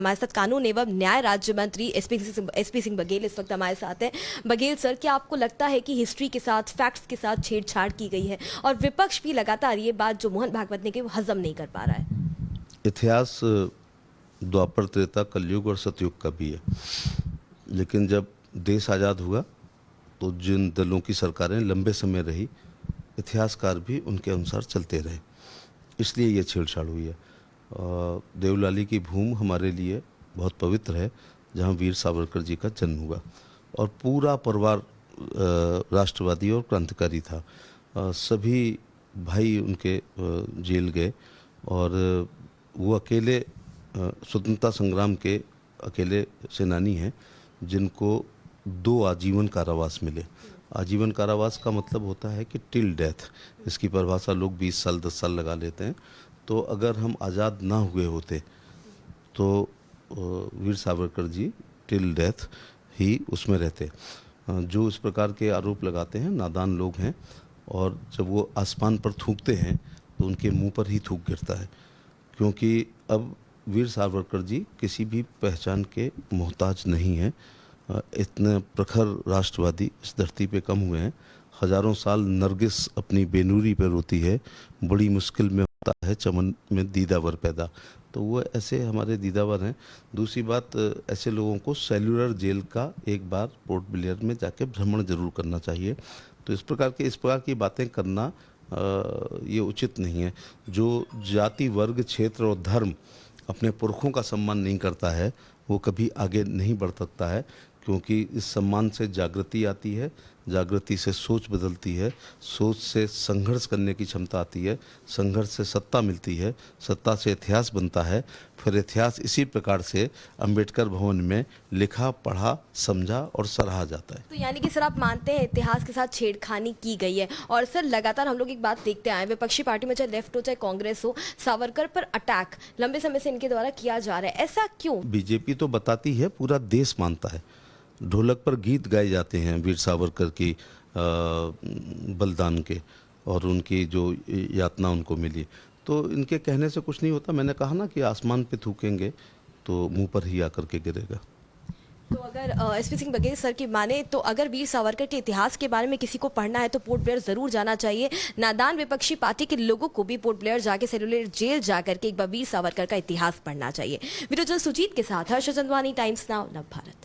हमारे साथ कानून एवं न्याय राज्य मंत्री एसपी सिंह बघेल इस वक्त हमारे साथ हैं। बघेल सर, क्या आपको लगता है कि हिस्ट्री के साथ, फैक्ट्स के साथ छेड़छाड़ की गई है और विपक्ष भी लगातार ये बात जो मोहन भागवत ने की वो हजम नहीं कर पा रहा है? इतिहास द्वापर, त्रेता, कलयुग और सतयुग का भी है। लेकिन जब देश आज़ाद हुआ तो जिन दलों की सरकारें लंबे समय रही, इतिहासकार भी उनके अनुसार चलते रहे, इसलिए ये छेड़छाड़ हुई है। देवलाली की भूमि हमारे लिए बहुत पवित्र है, जहाँ वीर सावरकर जी का जन्म हुआ और पूरा परिवार राष्ट्रवादी और क्रांतिकारी था। सभी भाई उनके जेल गए और वो अकेले स्वतंत्रता संग्राम के अकेले सेनानी हैं जिनको 2 आजीवन कारावास मिले। आजीवन कारावास का मतलब होता है कि टिल डेथ, इसकी परिभाषा लोग 20 साल 10 साल लगा लेते हैं। तो अगर हम आज़ाद ना हुए होते तो वीर सावरकर जी टिल डेथ ही उसमें रहते। जो इस प्रकार के आरोप लगाते हैं नादान लोग हैं, और जब वो आसमान पर थूकते हैं तो उनके मुंह पर ही थूक गिरता है, क्योंकि अब वीर सावरकर जी किसी भी पहचान के मोहताज नहीं हैं। इतने प्रखर राष्ट्रवादी इस धरती पे कम हुए हैं। हजारों साल नरगिस अपनी बेनूरी पे रोती है, बड़ी मुश्किल में होता है चमन में दीदावर पैदा। तो वो ऐसे हमारे दीदावर हैं। दूसरी बात, ऐसे लोगों को सेल्युलर जेल का एक बार पोर्ट ब्लेयर में जाके भ्रमण जरूर करना चाहिए। तो इस प्रकार की बातें करना ये उचित नहीं है। जो जाति, वर्ग, क्षेत्र और धर्म अपने पुरखों का सम्मान नहीं करता है वो कभी आगे नहीं बढ़ सकता है, क्योंकि इस सम्मान से जागृति आती है, जागृति से सोच बदलती है, सोच से संघर्ष करने की क्षमता आती है, संघर्ष से सत्ता मिलती है, सत्ता से इतिहास बनता है, फिर इतिहास इसी प्रकार से अंबेडकर भवन में लिखा, पढ़ा, समझा और सराहा जाता है। तो यानी कि सर, आप मानते हैं इतिहास के साथ छेड़खानी की गई है? और सर, लगातार हम लोग एक बात देखते आए, विपक्षी पार्टी में चाहे लेफ्ट हो चाहे कांग्रेस हो, सावरकर पर अटैक लंबे समय से इनके द्वारा किया जा रहा है, ऐसा क्यों? बीजेपी तो बताती है, पूरा देश मानता है। ढोलक पर गीत गाए जाते हैं वीर सावरकर की बलिदान के और उनकी जो यातना उनको मिली। तो इनके कहने से कुछ नहीं होता। मैंने कहा ना कि आसमान पे थूकेंगे तो मुंह पर ही आकर के गिरेगा। तो अगर एसपी सिंह बघेल सर की माने तो अगर वीर सावरकर के इतिहास के बारे में किसी को पढ़ना है तो पोर्ट ब्लेयर जरूर जाना चाहिए। नादान विपक्षी पार्टी के लोगों को भी पोर्ट ब्लेयर जाके सेलुलर जेल जाकर के एक बार वीर सावरकर का इतिहास पढ़ना चाहिए। वीडियो जर्नलिस्ट सुजीत के साथ हर्ष चंदवानी, टाइम्स नाउ, नव भारत।